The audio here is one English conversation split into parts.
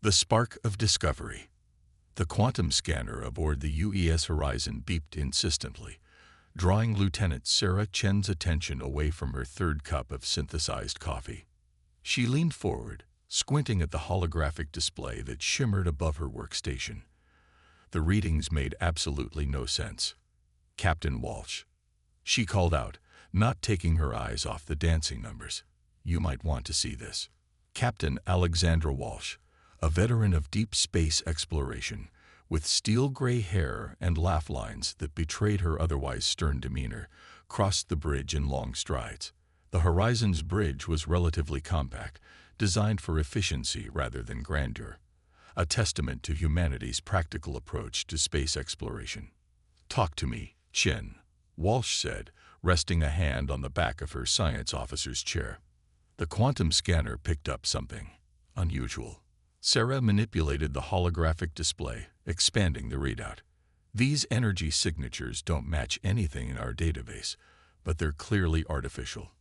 The spark of discovery. The quantum scanner aboard the UES Horizon beeped insistently, drawing Lieutenant Sarah Chen's attention away from her third cup of synthesized coffee. She leaned forward, squinting at the holographic display that shimmered above her workstation. The readings made absolutely no sense. "Captain Walsh," she called out, not taking her eyes off the dancing numbers. "You might want to see this." Captain Alexandra Walsh, a veteran of deep space exploration, with steel-gray hair and laugh lines that betrayed her otherwise stern demeanor, crossed the bridge in long strides. The Horizon's bridge was relatively compact, designed for efficiency rather than grandeur, a testament to humanity's practical approach to space exploration. "Talk to me, Chen," Walsh said, resting a hand on the back of her science officer's chair. The quantum scanner picked up something unusual. Sarah manipulated the holographic display, expanding the readout. "These energy signatures don't match anything in our database, but they're clearly artificial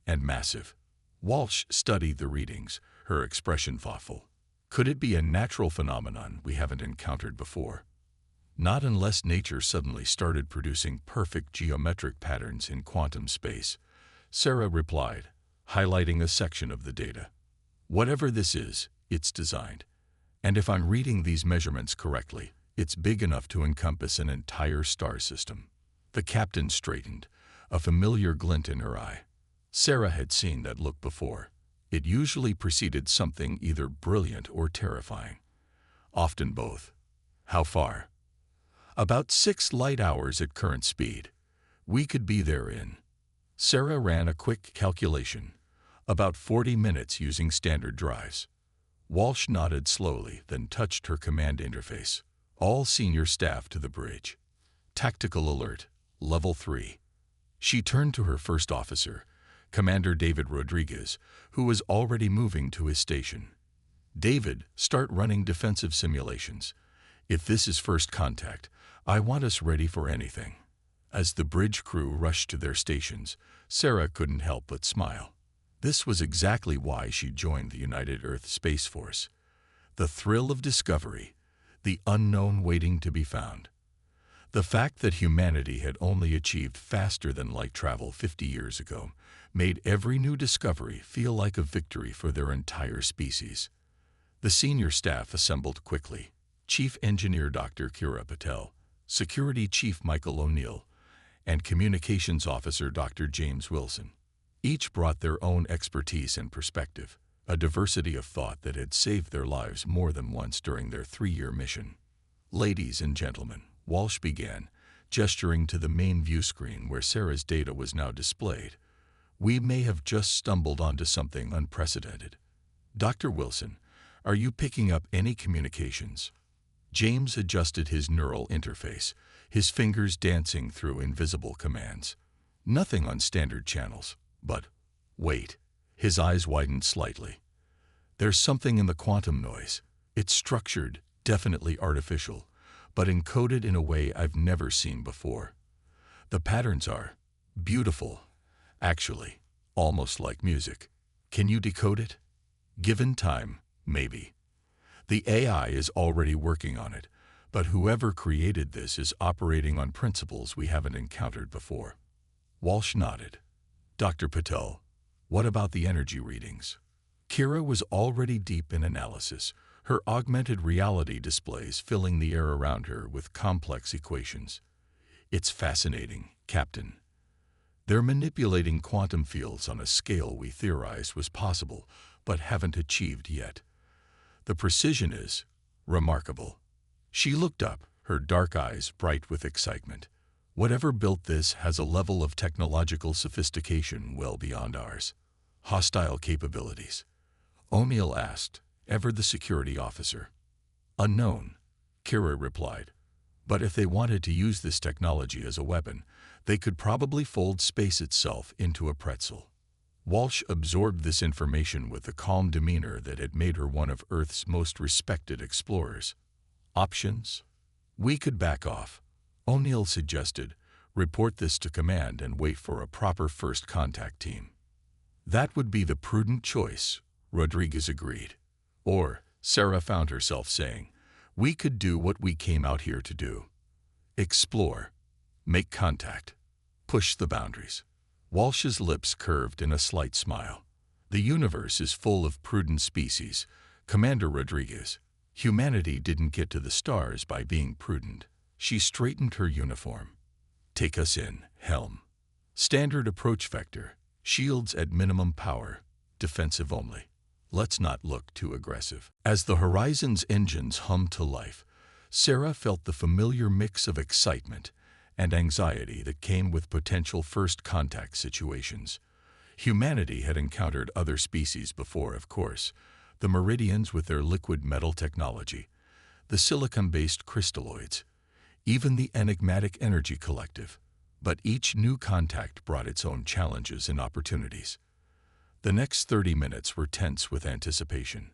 and massive." Walsh studied the readings, her expression thoughtful. "Could it be a natural phenomenon we haven't encountered before?" "Not unless nature suddenly started producing perfect geometric patterns in quantum space," Sarah replied, highlighting a section of the data. "Whatever this is, it's designed. And if I'm reading these measurements correctly, it's big enough to encompass an entire star system." The captain straightened, a familiar glint in her eye. Sarah had seen that look before. It usually preceded something either brilliant or terrifying. Often both. "How far?" "About 6 light hours at current speed. We could be there in..." Sarah ran a quick calculation. "About 40 minutes using standard drives." Walsh nodded slowly, then touched her command interface. "All senior staff to the bridge. Tactical alert, level 3. She turned to her first officer, Commander David Rodriguez, who was already moving to his station. "David, start running defensive simulations. If this is first contact, I want us ready for anything." As the bridge crew rushed to their stations, Sarah couldn't help but smile. This was exactly why she joined the United Earth Space Force. The thrill of discovery, the unknown waiting to be found. The fact that humanity had only achieved faster-than-light travel 50 years ago made every new discovery feel like a victory for their entire species. The senior staff assembled quickly. Chief Engineer Dr. Kira Patel, Security Chief Michael O'Neill, and Communications Officer Dr. James Wilson. Each brought their own expertise and perspective, a diversity of thought that had saved their lives more than once during their 3-year mission. "Ladies and gentlemen," Walsh began, gesturing to the main view screen where Sarah's data was now displayed, "we may have just stumbled onto something unprecedented. Dr. Wilson, are you picking up any communications?" James adjusted his neural interface, his fingers dancing through invisible commands. "Nothing on standard channels. But, wait." His eyes widened slightly. "There's something in the quantum noise. It's structured, definitely artificial, but encoded in a way I've never seen before. The patterns are beautiful, actually, almost like music. Can you decode it? Given time, maybe. The AI is already working on it, but whoever created this is operating on principles we haven't encountered before." Walsh nodded. "Dr. Patel, what about the energy readings?" Kira was already deep in analysis, her augmented reality displays filling the air around her with complex equations. "It's fascinating, Captain. They're manipulating quantum fields on a scale we theorized was possible, but haven't achieved yet. The precision is remarkable." She looked up, her dark eyes bright with excitement. "Whatever built this has a level of technological sophistication well beyond ours." "Hostile capabilities?" O'Neill asked, ever the security officer. "Unknown," Kira replied. "But if they wanted to use this technology as a weapon, they could probably fold space itself into a pretzel." Walsh absorbed this information with the calm demeanor that had made her one of Earth's most respected explorers. "Options? We could back off," O'Neill suggested, "report this to command and wait for a proper first contact team." "That would be the prudent choice," Rodriguez agreed. "Or Sarah found herself saying, "We could do what we came out here to do. Explore, make contact, push the boundaries." Walsh's lips curved in a slight smile. "The universe is full of prudent species, Commander Rodriguez. Humanity didn't get to the stars by being prudent." She straightened her uniform. "Take us in, Helm. Standard approach vector, shields at minimum power, defensive only. Let's not look too aggressive." As the Horizon's engines hummed to life, Sarah felt the familiar mix of excitement and anxiety that came with potential first contact situations. Humanity had encountered other species before, of course, the Meridians with their liquid metal technology, the silicon-based crystalloids, even the enigmatic Energy Collective. But each new contact brought its own challenges and opportunities. The next 30 minutes were tense with anticipation.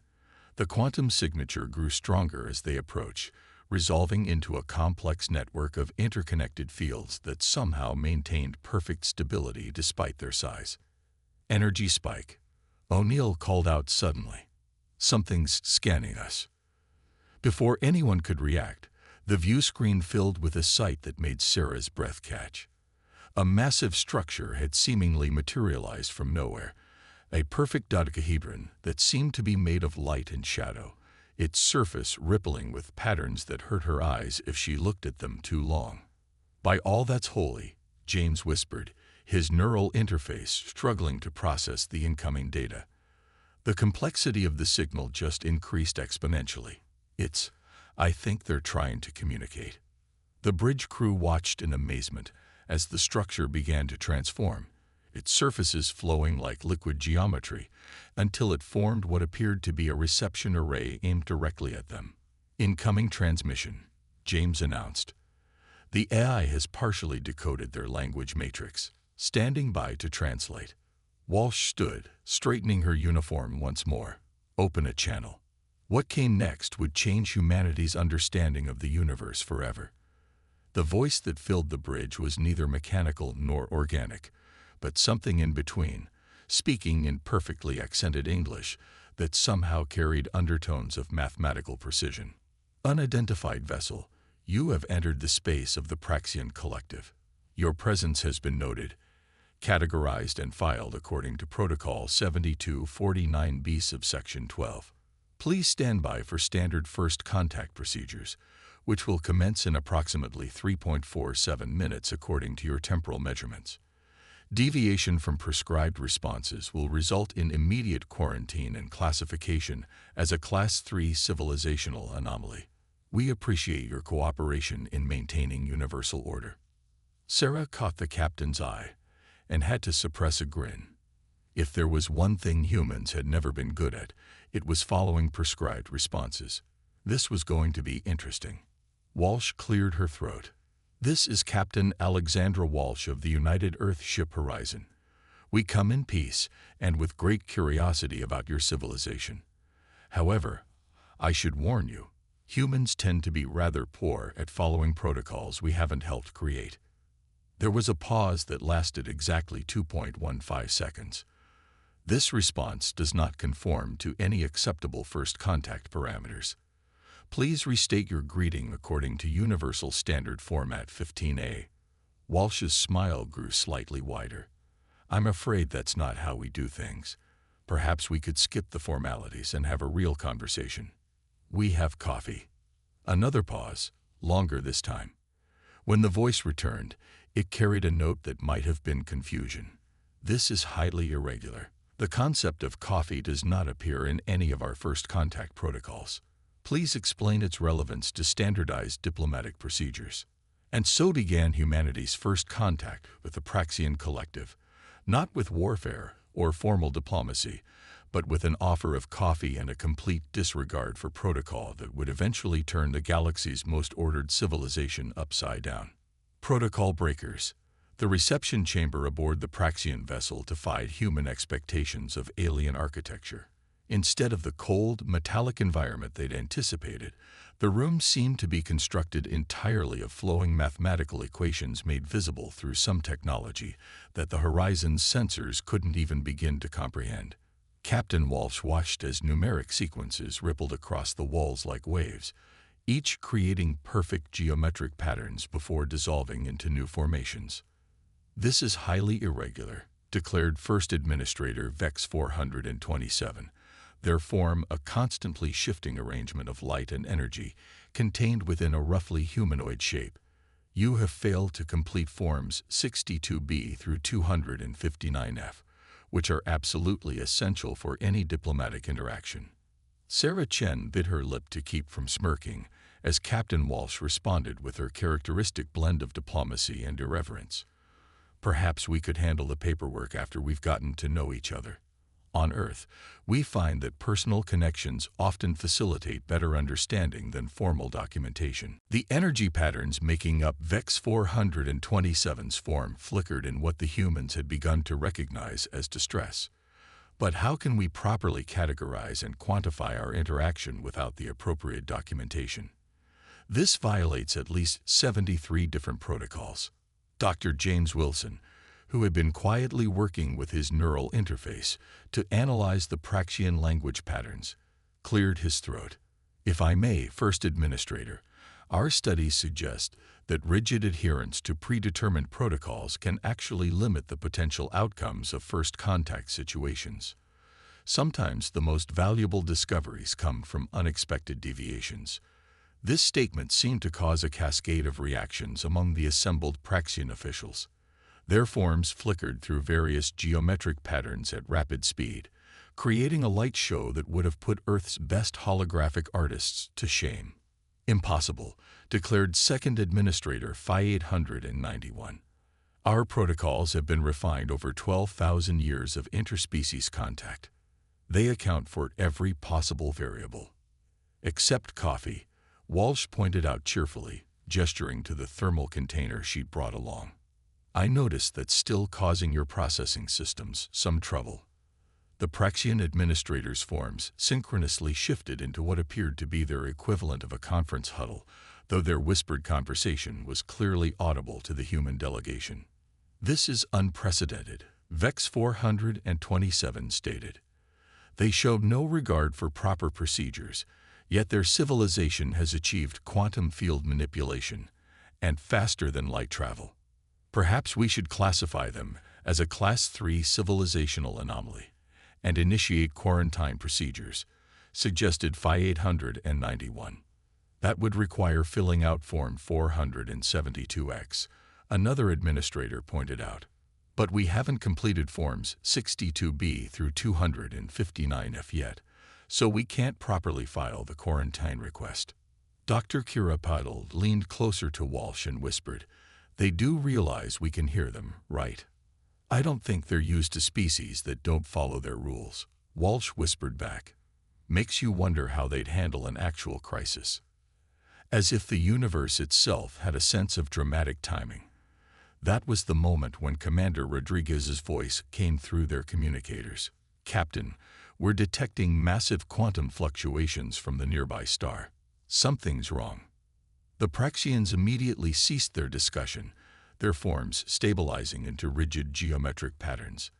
The quantum signature grew stronger as they approached, resolving into a complex network of interconnected fields that somehow maintained perfect stability despite their size. "Energy spike," O'Neill called out suddenly. "Something's scanning us." Before anyone could react, the view screen filled with a sight that made Sarah's breath catch. A massive structure had seemingly materialized from nowhere, a perfect dodecahedron that seemed to be made of light and shadow, its surface rippling with patterns that hurt her eyes if she looked at them too long. "By all that's holy," James whispered, his neural interface struggling to process the incoming data. The complexity of the signal just increased exponentially. I think they're trying to communicate." The bridge crew watched in amazement as the structure began to transform, its surfaces flowing like liquid geometry, until it formed what appeared to be a reception array aimed directly at them. "Incoming transmission," James announced. "The AI has partially decoded their language matrix, standing by to translate." Walsh stood, straightening her uniform once more. "Open a channel." What came next would change humanity's understanding of the universe forever. The voice that filled the bridge was neither mechanical nor organic, but something in between, speaking in perfectly accented English that somehow carried undertones of mathematical precision. "Unidentified vessel, you have entered the space of the Praxian Collective. Your presence has been noted, categorized and filed according to Protocol 7249B subsection 12. Please stand by for standard first contact procedures, which will commence in approximately 3.47 minutes according to your temporal measurements. Deviation from prescribed responses will result in immediate quarantine and classification as a Class 3 civilizational anomaly. We appreciate your cooperation in maintaining universal order." Sarah caught the captain's eye and had to suppress a grin. If there was one thing humans had never been good at, it was following prescribed responses. This was going to be interesting. Walsh cleared her throat. "This is Captain Alexandra Walsh of the United Earth Ship Horizon. We come in peace and with great curiosity about your civilization. However, I should warn you, humans tend to be rather poor at following protocols we haven't helped create." There was a pause that lasted exactly 2.15 seconds. "This response does not conform to any acceptable first contact parameters. Please restate your greeting according to Universal Standard Format 15A. Walsh's smile grew slightly wider. "I'm afraid that's not how we do things. Perhaps we could skip the formalities and have a real conversation. We have coffee." Another pause, longer this time. When the voice returned, it carried a note that might have been confusion. "This is highly irregular. The concept of coffee does not appear in any of our first contact protocols. Please explain its relevance to standardized diplomatic procedures." And so began humanity's first contact with the Praxian Collective, not with warfare or formal diplomacy, but with an offer of coffee and a complete disregard for protocol that would eventually turn the galaxy's most ordered civilization upside down. Protocol breakers. The reception chamber aboard the Praxian vessel defied human expectations of alien architecture. Instead of the cold, metallic environment they'd anticipated, the room seemed to be constructed entirely of flowing mathematical equations made visible through some technology that the Horizon's sensors couldn't even begin to comprehend. Captain Walsh watched as numeric sequences rippled across the walls like waves, each creating perfect geometric patterns before dissolving into new formations. "This is highly irregular," declared First Administrator Vex 427. "Their form a constantly shifting arrangement of light and energy, contained within a roughly humanoid shape. You have failed to complete forms 62B through 259F, which are absolutely essential for any diplomatic interaction." Sarah Chen bit her lip to keep from smirking, as Captain Walsh responded with her characteristic blend of diplomacy and irreverence. "Perhaps we could handle the paperwork after we've gotten to know each other. On Earth, we find that personal connections often facilitate better understanding than formal documentation." The energy patterns making up Vex 427's form flickered in what the humans had begun to recognize as distress. "But how can we properly categorize and quantify our interaction without the appropriate documentation? This violates at least 73 different protocols." Dr. James Wilson, who had been quietly working with his neural interface to analyze the Praxian language patterns, cleared his throat. "If I may, First Administrator, our studies suggest that rigid adherence to predetermined protocols can actually limit the potential outcomes of first contact situations. Sometimes the most valuable discoveries come from unexpected deviations." This statement seemed to cause a cascade of reactions among the assembled Praxian officials. Their forms flickered through various geometric patterns at rapid speed, creating a light show that would have put Earth's best holographic artists to shame. "Impossible," declared Second Administrator Phi 891. "Our protocols have been refined over 12,000 years of interspecies contact. They account for every possible variable. Except coffee," Walsh pointed out cheerfully, gesturing to the thermal container she'd brought along. "I noticed that's still causing your processing systems some trouble." The Praxian administrator's forms synchronously shifted into what appeared to be their equivalent of a conference huddle, though their whispered conversation was clearly audible to the human delegation. "This is unprecedented," Vex 427 stated. "They showed no regard for proper procedures, yet their civilization has achieved quantum field manipulation, and faster than light travel. Perhaps we should classify them as a Class 3 civilizational anomaly and initiate quarantine procedures," suggested Phi 891. "That would require filling out Form 472X, another administrator pointed out. "But we haven't completed Forms 62B through 259F yet, so we can't properly file the quarantine request." Dr. Kirapadal leaned closer to Walsh and whispered, "They do realize we can hear them, right? I don't think they're used to species that don't follow their rules." Walsh whispered back, "Makes you wonder how they'd handle an actual crisis." As if the universe itself had a sense of dramatic timing. That was the moment when Commander Rodriguez's voice came through their communicators. "Captain, we're detecting massive quantum fluctuations from the nearby star. Something's wrong." The Praxians immediately ceased their discussion, their forms stabilizing into rigid geometric patterns.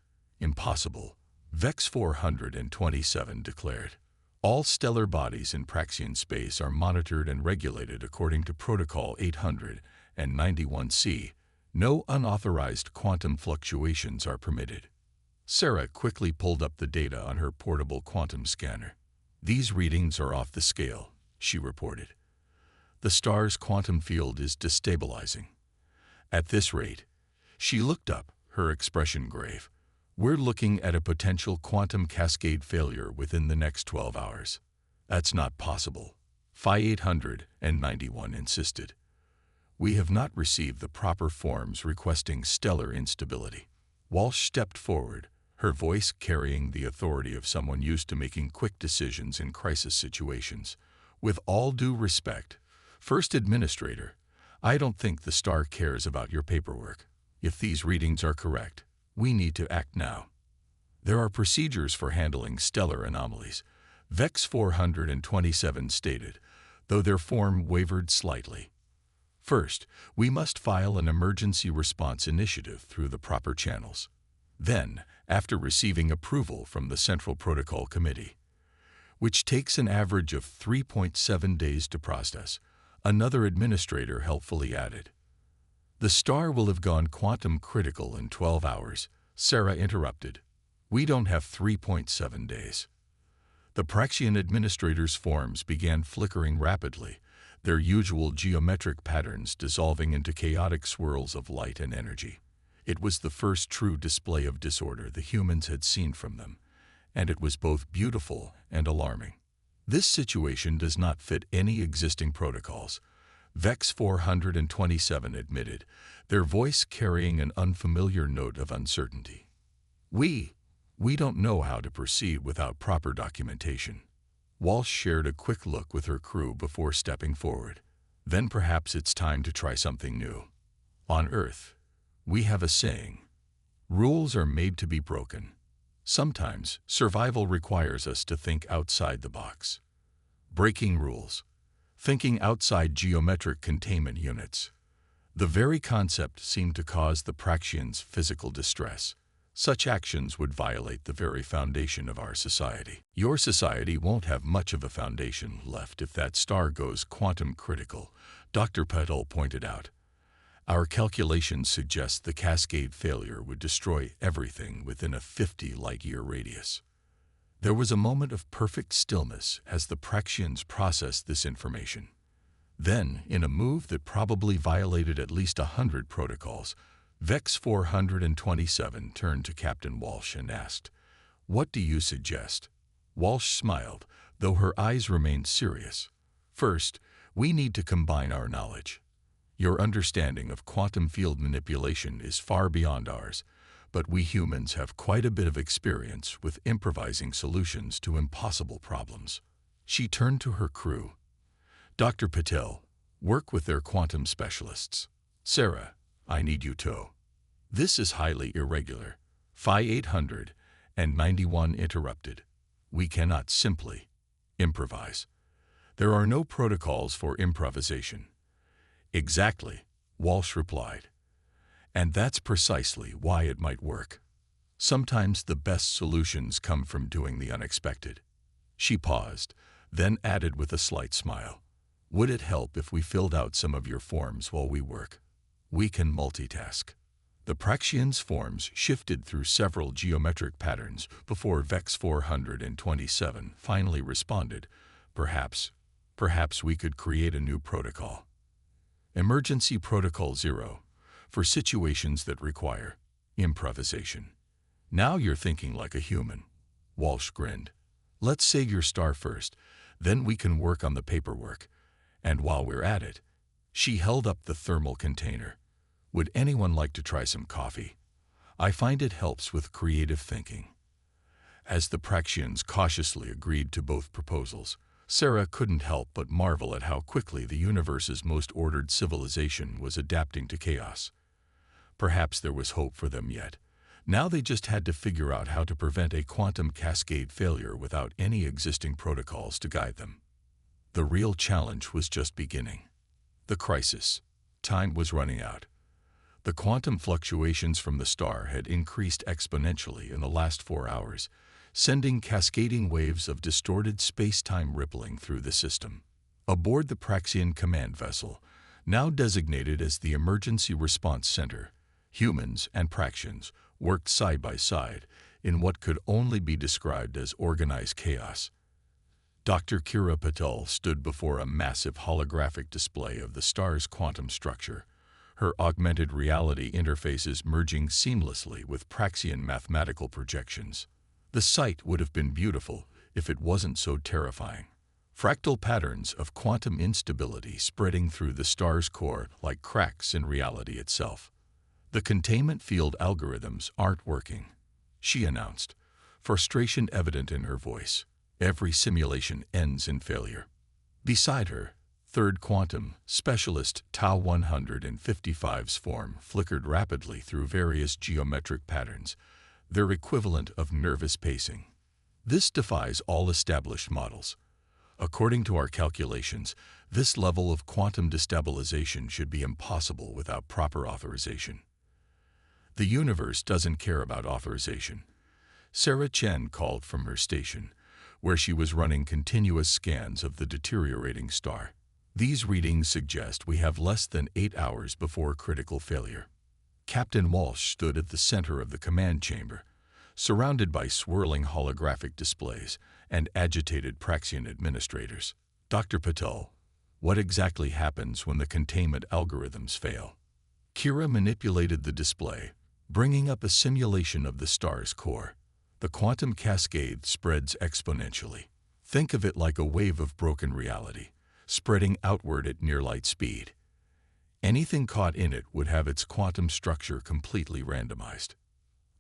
"Impossible," Vex 427 declared. "All stellar bodies in Praxian space are monitored and regulated according to Protocol 891C. No unauthorized quantum fluctuations are permitted." Sarah quickly pulled up the data on her portable quantum scanner. "These readings are off the scale," she reported. "The star's quantum field is destabilizing. At this rate," she looked up, her expression grave, "we're looking at a potential quantum cascade failure within the next 12 hours. "That's not possible," Phi 891 insisted. "We have not received the proper forms requesting stellar instability." Walsh stepped forward, her voice carrying the authority of someone used to making quick decisions in crisis situations. "With all due respect, First Administrator, I don't think the star cares about your paperwork. If these readings are correct, we need to act now. There are procedures for handling stellar anomalies," Vex 427 stated, though their form wavered slightly. "First, we must file an emergency response initiative through the proper channels. Then, after receiving approval from the Central Protocol Committee, which takes an average of 3.7 days to process, another administrator helpfully added. The star will have gone quantum critical in 12 hours, Sarah interrupted. We don't have 3.7 days. The Praxian administrator's forms began flickering rapidly, their usual geometric patterns dissolving into chaotic swirls of light and energy. It was the first true display of disorder the humans had seen from them, and it was both beautiful and alarming. This situation does not fit any existing protocols, Vex 427 admitted, their voice carrying an unfamiliar note of uncertainty. We don't know how to proceed without proper documentation. Walsh shared a quick look with her crew before stepping forward. Then perhaps it's time to try something new. On Earth, we have a saying, rules are made to be broken. Sometimes survival requires us to think outside the box. Breaking rules. Thinking outside geometric containment units. The very concept seemed to cause the Praxians physical distress. Such actions would violate the very foundation of our society. Your society won't have much of a foundation left if that star goes quantum critical, Dr. Patel pointed out. Our calculations suggest the cascade failure would destroy everything within a 50 light-year radius. There was a moment of perfect stillness as the Praxians processed this information. Then, in a move that probably violated at least 100 protocols, Vex 427 turned to Captain Walsh and asked, "What do you suggest?" Walsh smiled, though her eyes remained serious. "First, we need to combine our knowledge. Your understanding of quantum field manipulation is far beyond ours, but we humans have quite a bit of experience with improvising solutions to impossible problems." She turned to her crew. "Dr. Patel, work with their quantum specialists. Sarah, I need you too." "This is highly irregular," Phi 891 interrupted. "We cannot simply improvise. There are no protocols for improvisation." "Exactly," Walsh replied. "And that's precisely why it might work. Sometimes the best solutions come from doing the unexpected." She paused, then added with a slight smile, "Would it help if we filled out some of your forms while we work? We can multitask." The Praxians' forms shifted through several geometric patterns before Vex 427 finally responded, Perhaps we could create a new protocol. Emergency Protocol 0, for situations that require improvisation." "Now you're thinking like a human," Walsh grinned. "Let's save your star first, then we can work on the paperwork. And while we're at it," she held up the thermal container, "would anyone like to try some coffee? I find it helps with creative thinking." As the Praxians cautiously agreed to both proposals, Sarah couldn't help but marvel at how quickly the universe's most ordered civilization was adapting to chaos. Perhaps there was hope for them yet. Now they just had to figure out how to prevent a quantum cascade failure without any existing protocols to guide them. The real challenge was just beginning. The crisis. Time was running out. The quantum fluctuations from the star had increased exponentially in the last 4 hours, sending cascading waves of distorted space-time rippling through the system. Aboard the Praxian command vessel, now designated as the Emergency Response Center, humans and Praxians worked side by side in what could only be described as organized chaos. Dr. Kira Patel stood before a massive holographic display of the star's quantum structure, her augmented reality interfaces merging seamlessly with Praxian mathematical projections. The sight would have been beautiful if it wasn't so terrifying. Fractal patterns of quantum instability spreading through the star's core like cracks in reality itself. "The containment field algorithms aren't working," she announced, frustration evident in her voice. "Every simulation ends in failure." Beside her, third quantum specialist Tau 155's form flickered rapidly through various geometric patterns, their equivalent of nervous pacing. "This defies all established models. According to our calculations, this level of quantum destabilization should be impossible without proper authorization." The universe doesn't care about authorization. Sarah Chen called from her station, where she was running continuous scans of the deteriorating star. These readings suggest we have less than 8 hours before critical failure. Captain Walsh stood at the center of the command chamber, surrounded by swirling holographic displays and agitated Praxian administrators. Dr. Patel, what exactly happens when the containment algorithms fail? Kira manipulated the display, bringing up a simulation of the star's core. The quantum cascade spreads exponentially. Think of it like a wave of broken reality, spreading outward at near-light speed. Anything caught in it would have its quantum structure completely randomized.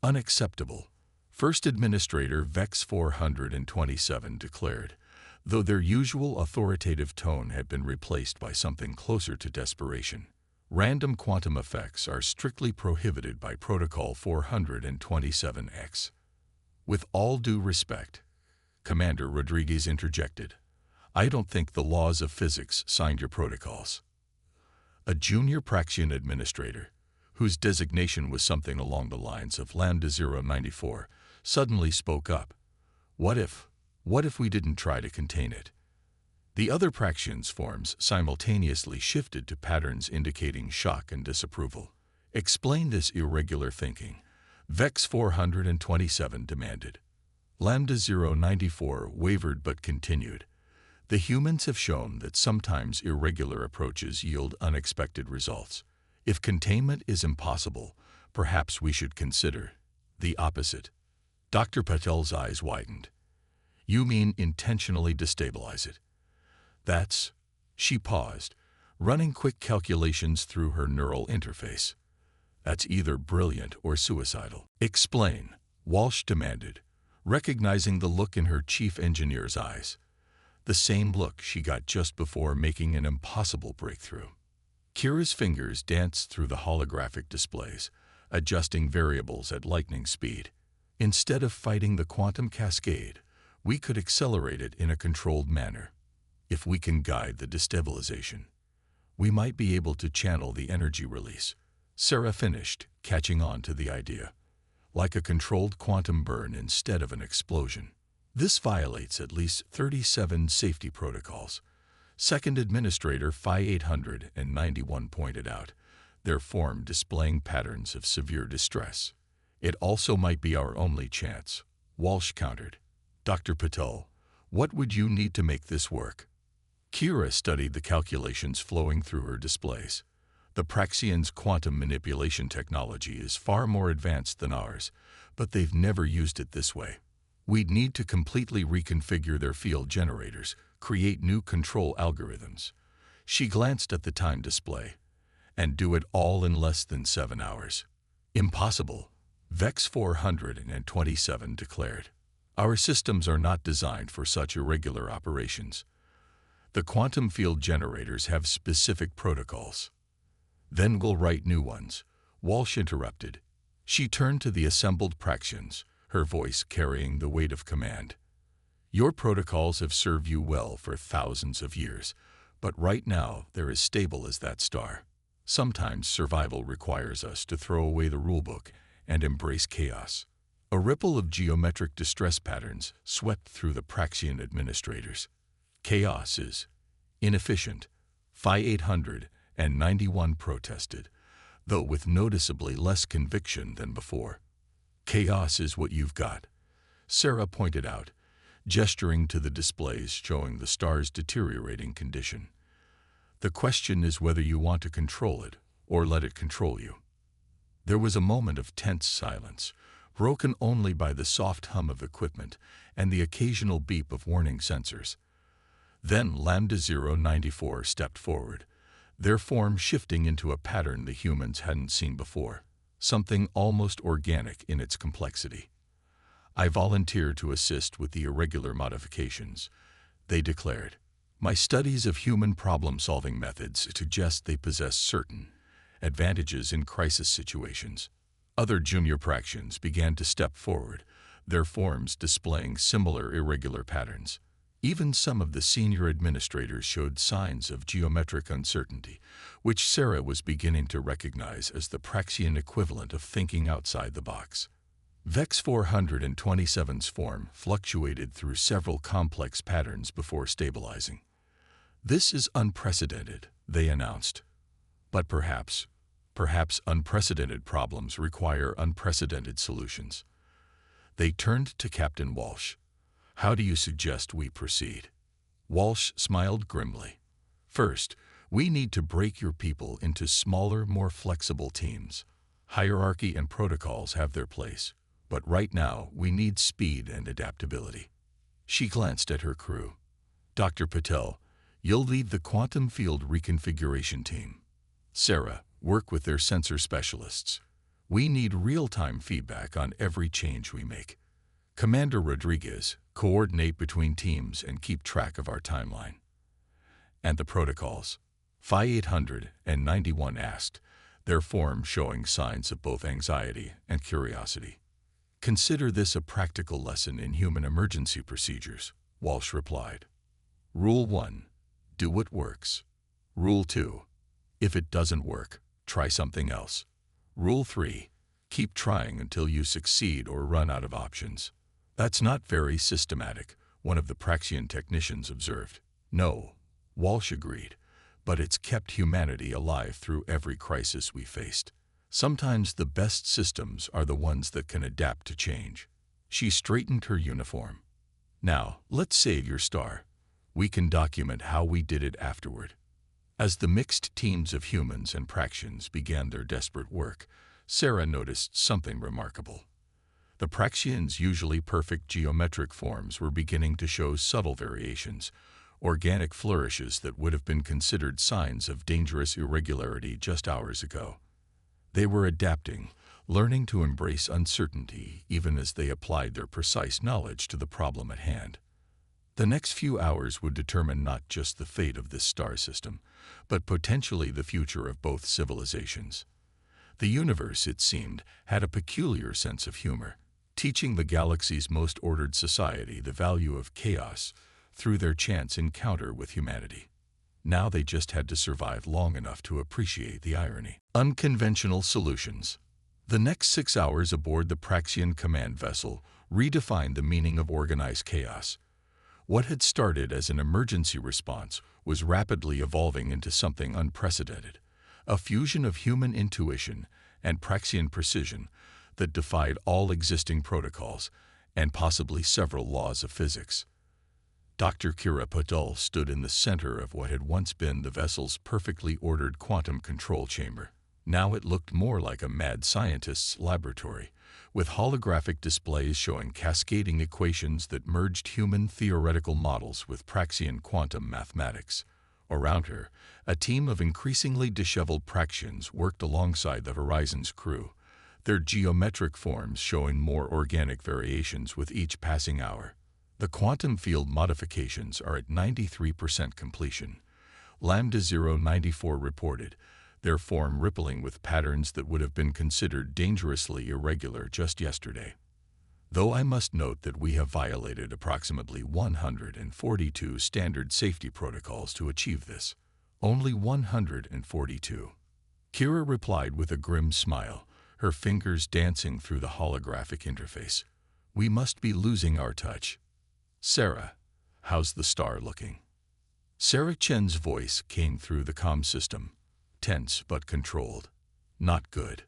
Unacceptable, First Administrator Vex 427 declared, though their usual authoritative tone had been replaced by something closer to desperation. Random quantum effects are strictly prohibited by Protocol 427X. With all due respect, Commander Rodriguez interjected, I don't think the laws of physics signed your protocols. A junior Praxian administrator, whose designation was something along the lines of Lambda 094, suddenly spoke up. What if we didn't try to contain it? The other Praxians' forms simultaneously shifted to patterns indicating shock and disapproval. Explain this irregular thinking, Vex 427 demanded. Lambda 094 wavered but continued. The humans have shown that sometimes irregular approaches yield unexpected results. If containment is impossible, perhaps we should consider the opposite. Dr. Patel's eyes widened. You mean intentionally destabilize it? That's... She paused, running quick calculations through her neural interface. That's either brilliant or suicidal. Explain, Walsh demanded, recognizing the look in her chief engineer's eyes. The same look she got just before making an impossible breakthrough. Kira's fingers danced through the holographic displays, adjusting variables at lightning speed. Instead of fighting the quantum cascade, we could accelerate it in a controlled manner. If we can guide the destabilization, we might be able to channel the energy release. Sarah finished, catching on to the idea. Like a controlled quantum burn instead of an explosion. This violates at least 37 safety protocols. Second Administrator Phi 891 pointed out, their form displaying patterns of severe distress. It also might be our only chance, Walsh countered. Dr. Patel, what would you need to make this work? Kira studied the calculations flowing through her displays. The Praxians' quantum manipulation technology is far more advanced than ours, but they've never used it this way. We'd need to completely reconfigure their field generators, create new control algorithms. She glanced at the time display, and do it all in less than 7 hours. Impossible, Vex 427 declared. Our systems are not designed for such irregular operations. The quantum field generators have specific protocols. Then we'll write new ones, Walsh interrupted. She turned to the assembled Praxians, her voice carrying the weight of command. Your protocols have served you well for thousands of years, but right now they're as stable as that star. Sometimes survival requires us to throw away the rulebook and embrace chaos. A ripple of geometric distress patterns swept through the Praxian administrators. Chaos is inefficient, Phi 891 protested, though with noticeably less conviction than before. Chaos is what you've got, Sarah pointed out, gesturing to the displays showing the star's deteriorating condition. The question is whether you want to control it or let it control you. There was a moment of tense silence, broken only by the soft hum of equipment and the occasional beep of warning sensors. Then Lambda 094 stepped forward, their form shifting into a pattern the humans hadn't seen before, something almost organic in its complexity. I volunteer to assist with the irregular modifications, they declared. My studies of human problem-solving methods suggest they possess certain advantages in crisis situations. Other junior Praxians began to step forward, their forms displaying similar irregular patterns. Even some of the senior administrators showed signs of geometric uncertainty, which Sarah was beginning to recognize as the Praxian equivalent of thinking outside the box. VEX 427's form fluctuated through several complex patterns before stabilizing. "This is unprecedented," they announced. But perhaps unprecedented problems require unprecedented solutions. They turned to Captain Walsh. "How do you suggest we proceed?" Walsh smiled grimly. "First, we need to break your people into smaller, more flexible teams. Hierarchy and protocols have their place, but right now we need speed and adaptability." She glanced at her crew. "Dr. Patel, you'll lead the quantum field reconfiguration team. Sarah, work with their sensor specialists. We need real-time feedback on every change we make. Commander Rodriguez, coordinate between teams and keep track of our timeline." "And the protocols?" Phi 891 asked, their form showing signs of both anxiety and curiosity. "Consider this a practical lesson in human emergency procedures," Walsh replied. "Rule 1. Do what works. Rule 2. If it doesn't work, try something else. Rule 3. Keep trying until you succeed or run out of options." "That's not very systematic," one of the Praxian technicians observed. "No," Walsh agreed, "but it's kept humanity alive through every crisis we faced. Sometimes the best systems are the ones that can adapt to change." She straightened her uniform. "Now, let's save your star. We can document how we did it afterward." As the mixed teams of humans and Praxians began their desperate work, Sarah noticed something remarkable. The Praxians' usually perfect geometric forms were beginning to show subtle variations, organic flourishes that would have been considered signs of dangerous irregularity just hours ago. They were adapting, learning to embrace uncertainty even as they applied their precise knowledge to the problem at hand. The next few hours would determine not just the fate of this star system, but potentially the future of both civilizations. The universe, it seemed, had a peculiar sense of humor, teaching the galaxy's most ordered society the value of chaos through their chance encounter with humanity. Now they just had to survive long enough to appreciate the irony. Unconventional solutions. The next 6 hours aboard the Praxian command vessel redefined the meaning of organized chaos. What had started as an emergency response was rapidly evolving into something unprecedented, a fusion of human intuition and Praxian precision that defied all existing protocols and possibly several laws of physics. Dr. Kira Patel stood in the center of what had once been the vessel's perfectly ordered quantum control chamber. Now it looked more like a mad scientist's laboratory, with holographic displays showing cascading equations that merged human theoretical models with Praxian quantum mathematics. Around her, a team of increasingly disheveled Praxians worked alongside the Horizon's crew, their geometric forms showing more organic variations with each passing hour. "The quantum field modifications are at 93% completion," Lambda 094 reported, their form rippling with patterns that would have been considered dangerously irregular just yesterday. "Though I must note that we have violated approximately 142 standard safety protocols to achieve this." "Only 142. Kira replied with a grim smile, her fingers dancing through the holographic interface. "We must be losing our touch. Sarah, how's the star looking?" Sarah Chen's voice came through the comm system, tense but controlled. "Not good.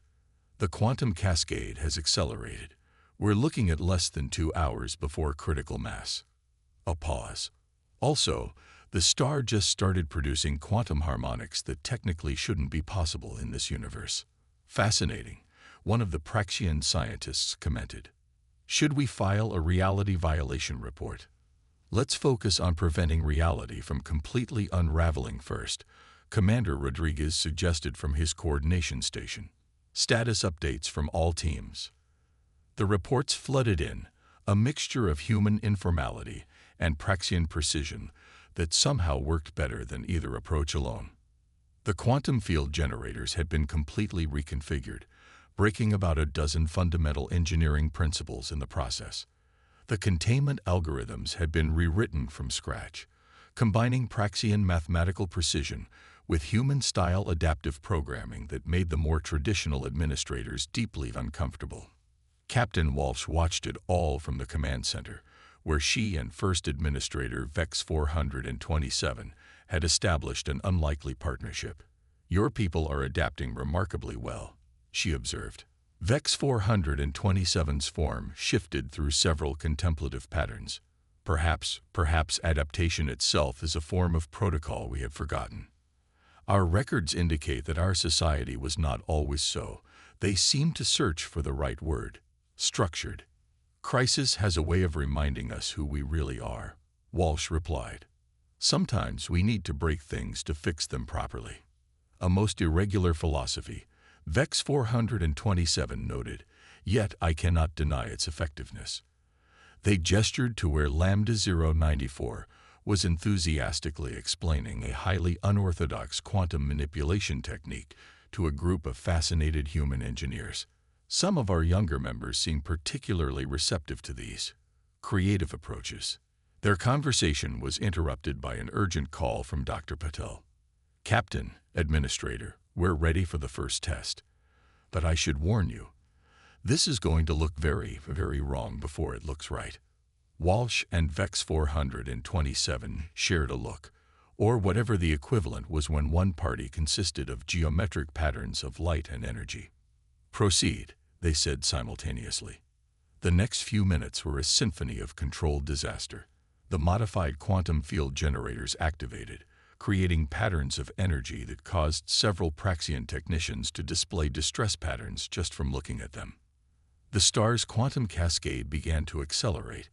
The quantum cascade has accelerated. We're looking at less than 2 hours before critical mass." A pause. "Also, the star just started producing quantum harmonics that technically shouldn't be possible in this universe." "Fascinating," one of the Praxian scientists commented. "Should we file a reality violation report?" "Let's focus on preventing reality from completely unraveling first," Commander Rodriguez suggested from his coordination station. Status updates from all teams. The reports flooded in, a mixture of human informality and Praxian precision that somehow worked better than either approach alone. The quantum field generators had been completely reconfigured, breaking about a dozen fundamental engineering principles in the process. The containment algorithms had been rewritten from scratch, combining Praxian mathematical precision with human-style adaptive programming that made the more traditional administrators deeply uncomfortable. Captain Walsh watched it all from the command center, where she and First Administrator Vex 427 had established an unlikely partnership. "Your people are adapting remarkably well," she observed. Vex 427's form shifted through several contemplative patterns. Perhaps adaptation itself is a form of protocol we have forgotten. Our records indicate that our society was not always so. They seem to search for the right word. Structured. "Crisis has a way of reminding us who we really are," Walsh replied. "Sometimes we need to break things to fix them properly." "A most irregular philosophy," Vex 427 noted, "yet I cannot deny its effectiveness." They gestured to where Lambda 094 was enthusiastically explaining a highly unorthodox quantum manipulation technique to a group of fascinated human engineers. Some of our younger members seemed particularly receptive to these creative approaches. Their conversation was interrupted by an urgent call from Dr. Patel. "Captain, Administrator, we're ready for the first test. But I should warn you, this is going to look very, very wrong before it looks right." Walsh and Vex 427 shared a look, or whatever the equivalent was when one party consisted of geometric patterns of light and energy. "Proceed," they said simultaneously. The next few minutes were a symphony of controlled disaster. The modified quantum field generators activated, creating patterns of energy that caused several Praxian technicians to display distress patterns just from looking at them. The star's quantum cascade began to accelerate,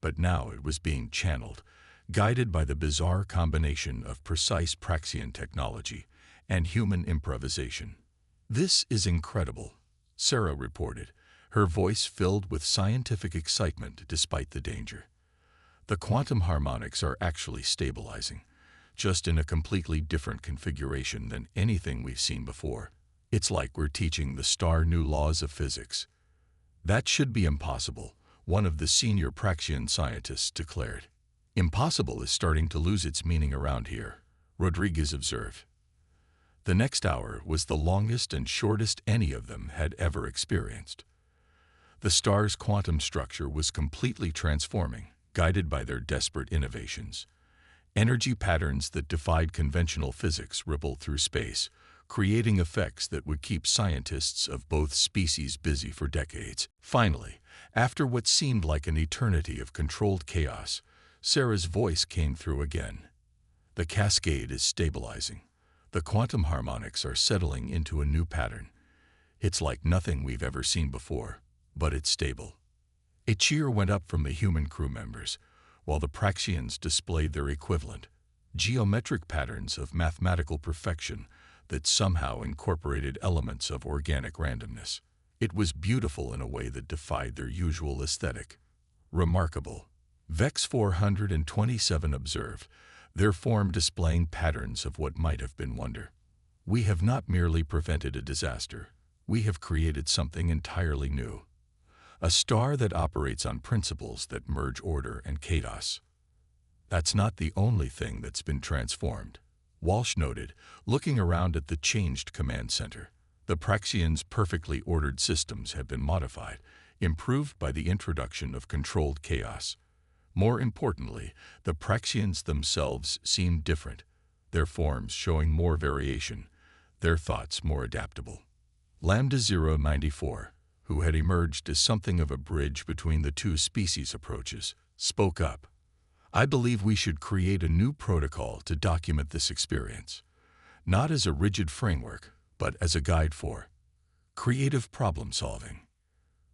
but now it was being channeled, guided by the bizarre combination of precise Praxian technology and human improvisation. "This is incredible," Sarah reported, her voice filled with scientific excitement despite the danger. "The quantum harmonics are actually stabilizing, just in a completely different configuration than anything we've seen before. It's like we're teaching the star new laws of physics." "That should be impossible," one of the senior Praxian scientists declared. "Impossible is starting to lose its meaning around here," Rodriguez observed. The next hour was the longest and shortest any of them had ever experienced. The star's quantum structure was completely transforming, guided by their desperate innovations. Energy patterns that defied conventional physics rippled through space, creating effects that would keep scientists of both species busy for decades. Finally, after what seemed like an eternity of controlled chaos, Sarah's voice came through again. "The cascade is stabilizing. The quantum harmonics are settling into a new pattern. It's like nothing we've ever seen before, but it's stable." A cheer went up from the human crew members, while the Praxians displayed their equivalent, geometric patterns of mathematical perfection that somehow incorporated elements of organic randomness. It was beautiful in a way that defied their usual aesthetic. "Remarkable," Vex 427 observed, their form displaying patterns of what might have been wonder. "We have not merely prevented a disaster, we have created something entirely new. A star that operates on principles that merge order and chaos." "That's not the only thing that's been transformed," Walsh noted, looking around at the changed command center. "The Praxians' perfectly ordered systems have been modified, improved by the introduction of controlled chaos. More importantly, the Praxians themselves seem different, their forms showing more variation, their thoughts more adaptable." Lambda 094, who had emerged as something of a bridge between the two species approaches, spoke up. "I believe we should create a new protocol to document this experience, not as a rigid framework, but as a guide for creative problem solving."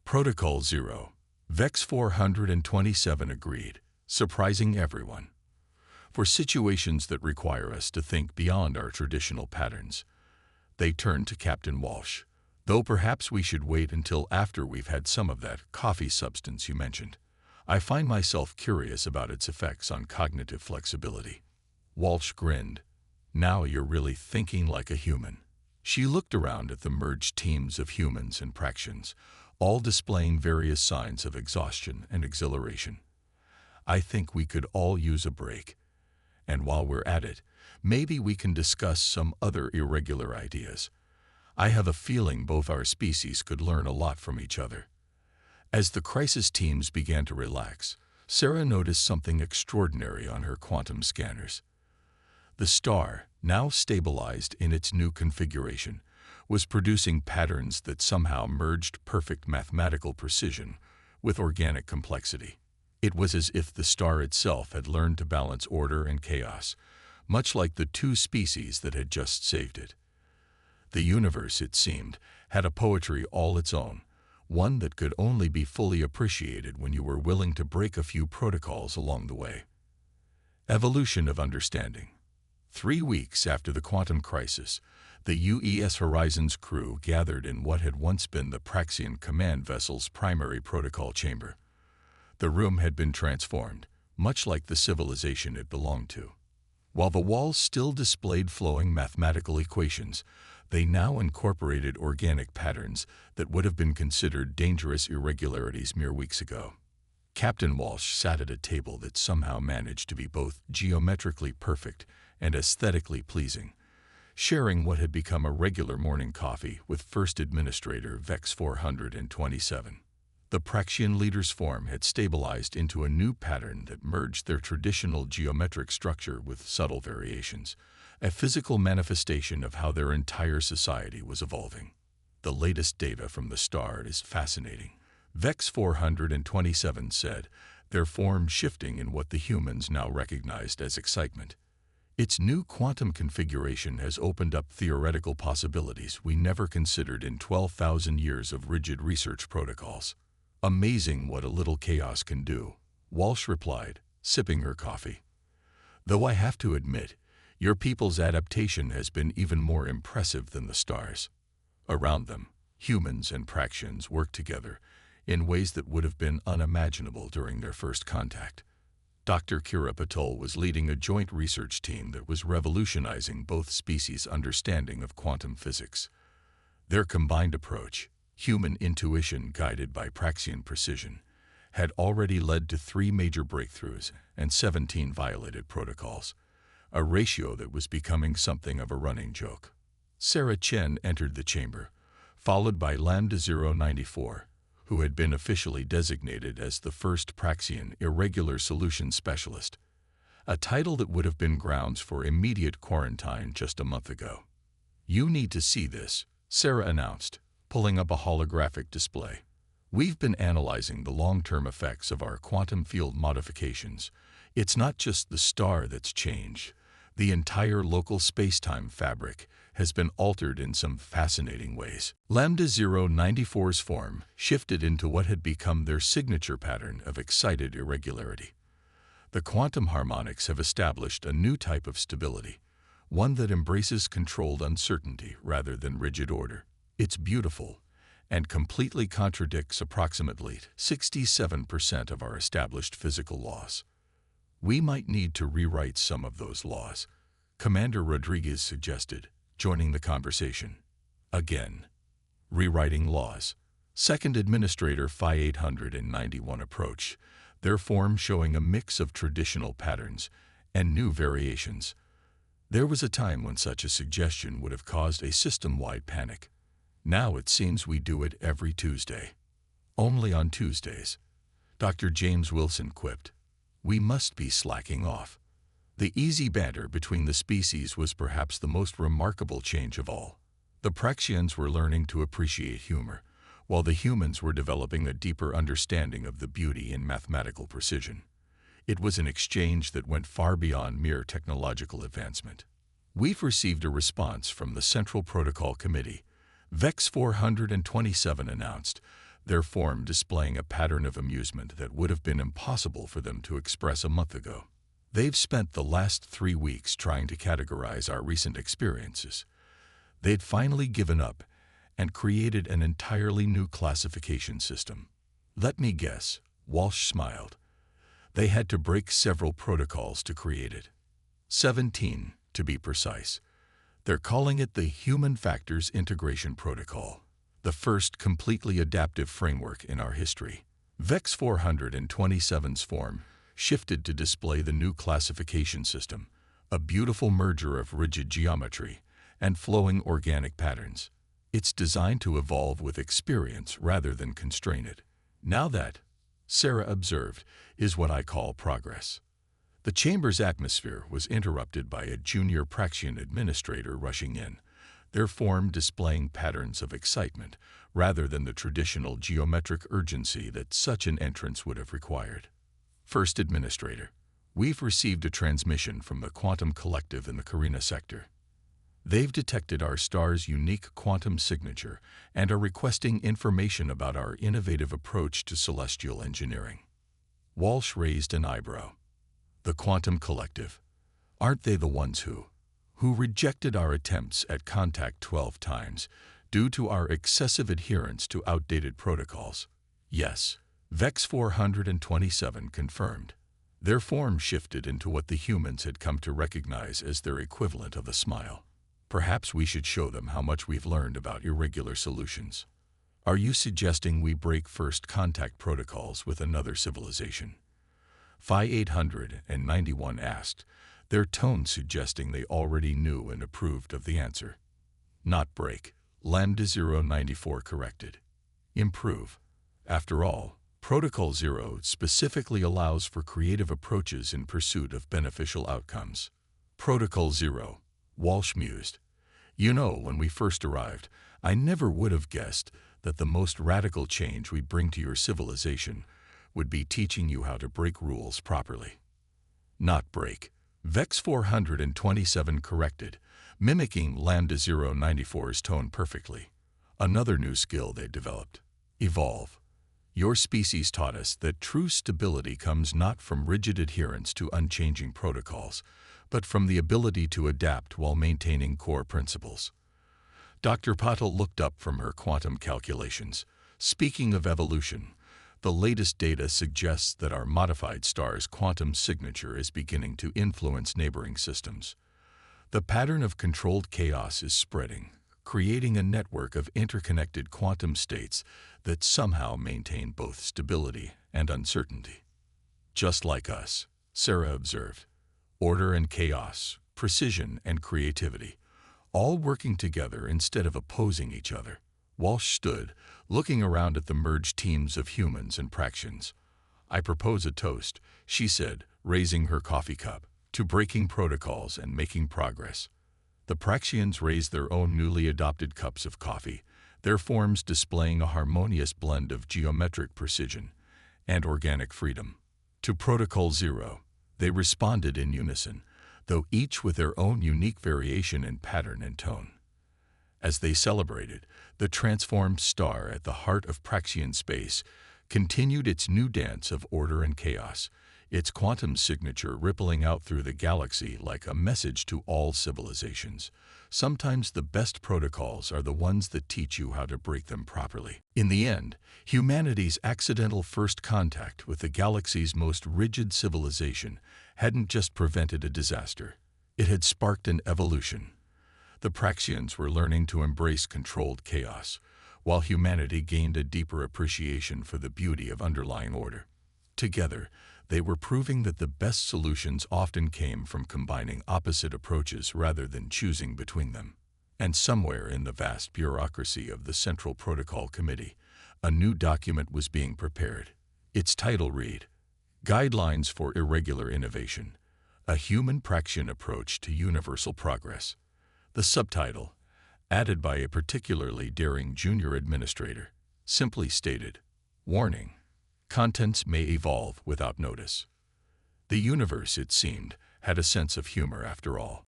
"Protocol 0, Vex 427 agreed, surprising everyone. "For situations that require us to think beyond our traditional patterns." They turned to Captain Walsh. "Though perhaps we should wait until after we've had some of that coffee substance you mentioned. I find myself curious about its effects on cognitive flexibility." Walsh grinned. "Now you're really thinking like a human." She looked around at the merged teams of humans and Praxians, all displaying various signs of exhaustion and exhilaration. "I think we could all use a break. And while we're at it, maybe we can discuss some other irregular ideas. I have a feeling both our species could learn a lot from each other." As the crisis teams began to relax, Sarah noticed something extraordinary on her quantum scanners. The star, now stabilized in its new configuration, was producing patterns that somehow merged perfect mathematical precision with organic complexity. It was as if the star itself had learned to balance order and chaos, much like the two species that had just saved it. The universe, it seemed, had a poetry all its own, one that could only be fully appreciated when you were willing to break a few protocols along the way. Evolution of understanding. 3 weeks after the quantum crisis, the UES Horizon's crew gathered in what had once been the Praxian command vessel's primary protocol chamber. The room had been transformed, much like the civilization it belonged to. While the walls still displayed flowing mathematical equations, they now incorporated organic patterns that would have been considered dangerous irregularities mere weeks ago. Captain Walsh sat at a table that somehow managed to be both geometrically perfect and aesthetically pleasing, sharing what had become a regular morning coffee with First Administrator Vex 427. The Praxian leader's form had stabilized into a new pattern that merged their traditional geometric structure with subtle variations, a physical manifestation of how their entire society was evolving. The latest data from the star is fascinating. Vex 427 said, their form shifting in what the humans now recognized as excitement. Its new quantum configuration has opened up theoretical possibilities we never considered in 12,000 years of rigid research protocols. Amazing what a little chaos can do, Walsh replied, sipping her coffee. Though I have to admit, your people's adaptation has been even more impressive than the stars. Around them, humans and Praxians work together in ways that would have been unimaginable during their first contact. Dr. Kira Patel was leading a joint research team that was revolutionizing both species' understanding of quantum physics. Their combined approach, human intuition guided by Praxian precision, had already led to 3 major breakthroughs and 17 violated protocols, a ratio that was becoming something of a running joke. Sarah Chen entered the chamber, followed by Lambda 094, who had been officially designated as the first Praxian irregular solution specialist, a title that would have been grounds for immediate quarantine just a month ago. You need to see this, Sarah announced, pulling up a holographic display. We've been analyzing the long-term effects of our quantum field modifications. It's not just the star that's changed. The entire local space-time fabric has been altered in some fascinating ways. Lambda 094's form shifted into what had become their signature pattern of excited irregularity. The quantum harmonics have established a new type of stability, one that embraces controlled uncertainty rather than rigid order. It's beautiful and completely contradicts approximately 67% of our established physical laws. We might need to rewrite some of those laws, Commander Rodriguez suggested, joining the conversation. Again, rewriting laws. Second Administrator Phi 891 approach, their form showing a mix of traditional patterns and new variations. There was a time when such a suggestion would have caused a system-wide panic. Now it seems we do it every Tuesday. Only on Tuesdays. Dr. James Wilson quipped. We must be slacking off. The easy banter between the species was perhaps the most remarkable change of all. The Praxians were learning to appreciate humor, while the humans were developing a deeper understanding of the beauty in mathematical precision. It was an exchange that went far beyond mere technological advancement. We've received a response from the Central Protocol Committee, Vex 427 announced, their form displaying a pattern of amusement that would have been impossible for them to express a month ago. They've spent the last 3 weeks trying to categorize our recent experiences. They'd finally given up and created an entirely new classification system. Let me guess, Walsh smiled. They had to break several protocols to create it. 17, to be precise. They're calling it the Human Factors Integration Protocol, the first completely adaptive framework in our history. Vex 427's form shifted to display the new classification system, a beautiful merger of rigid geometry and flowing organic patterns. It's designed to evolve with experience rather than constrain it, Now that, Sarah observed, is what I call progress. The chamber's atmosphere was interrupted by a junior Praxian administrator rushing in, their form displaying patterns of excitement rather than the traditional geometric urgency that such an entrance would have required. First Administrator, we've received a transmission from the Quantum Collective in the Carina sector. They've detected our star's unique quantum signature and are requesting information about our innovative approach to celestial engineering. Walsh raised an eyebrow. The Quantum Collective. Aren't they the ones who rejected our attempts at contact 12 times due to our excessive adherence to outdated protocols? Yes, VEX 427 confirmed. Their form shifted into what the humans had come to recognize as their equivalent of a smile. Perhaps we should show them how much we've learned about irregular solutions. Are you suggesting we break first contact protocols with another civilization? Phi 891 asked, their tone suggesting they already knew and approved of the answer. Not break, Lambda 094 corrected. Improve. After all, Protocol 0 specifically allows for creative approaches in pursuit of beneficial outcomes. Protocol 0, Walsh mused. You know, when we first arrived, I never would have guessed that the most radical change we'd bring to your civilization would be teaching you how to break rules properly. Not break. VEX 427 corrected, mimicking Lambda 094's tone perfectly. Another new skill they developed. Evolve. Your species taught us that true stability comes not from rigid adherence to unchanging protocols, but from the ability to adapt while maintaining core principles. Dr. Patel looked up from her quantum calculations. Speaking of evolution, the latest data suggests that our modified star's quantum signature is beginning to influence neighboring systems. The pattern of controlled chaos is spreading, creating a network of interconnected quantum states that somehow maintain both stability and uncertainty. Just like us, Sarah observed. Order and chaos, precision and creativity, all working together instead of opposing each other. Walsh stood, looking around at the merged teams of humans and Praxians. I propose a toast, she said, raising her coffee cup, to breaking protocols and making progress. The Praxians raised their own newly adopted cups of coffee, their forms displaying a harmonious blend of geometric precision and organic freedom. To Protocol 0, they responded in unison, though each with their own unique variation in pattern and tone. As they celebrated, the transformed star at the heart of Praxian space continued its new dance of order and chaos, its quantum signature rippling out through the galaxy like a message to all civilizations. Sometimes the best protocols are the ones that teach you how to break them properly. In the end, humanity's accidental first contact with the galaxy's most rigid civilization hadn't just prevented a disaster. It had sparked an evolution. The Praxians were learning to embrace controlled chaos, while humanity gained a deeper appreciation for the beauty of underlying order. Together, they were proving that the best solutions often came from combining opposite approaches rather than choosing between them. And somewhere in the vast bureaucracy of the Central Protocol Committee, a new document was being prepared. Its title read, Guidelines for Irregular Innovation, a Human Praxian Approach to Universal Progress. The subtitle, added by a particularly daring junior administrator, simply stated, Warning. Contents may evolve without notice. The universe, it seemed, had a sense of humor after all.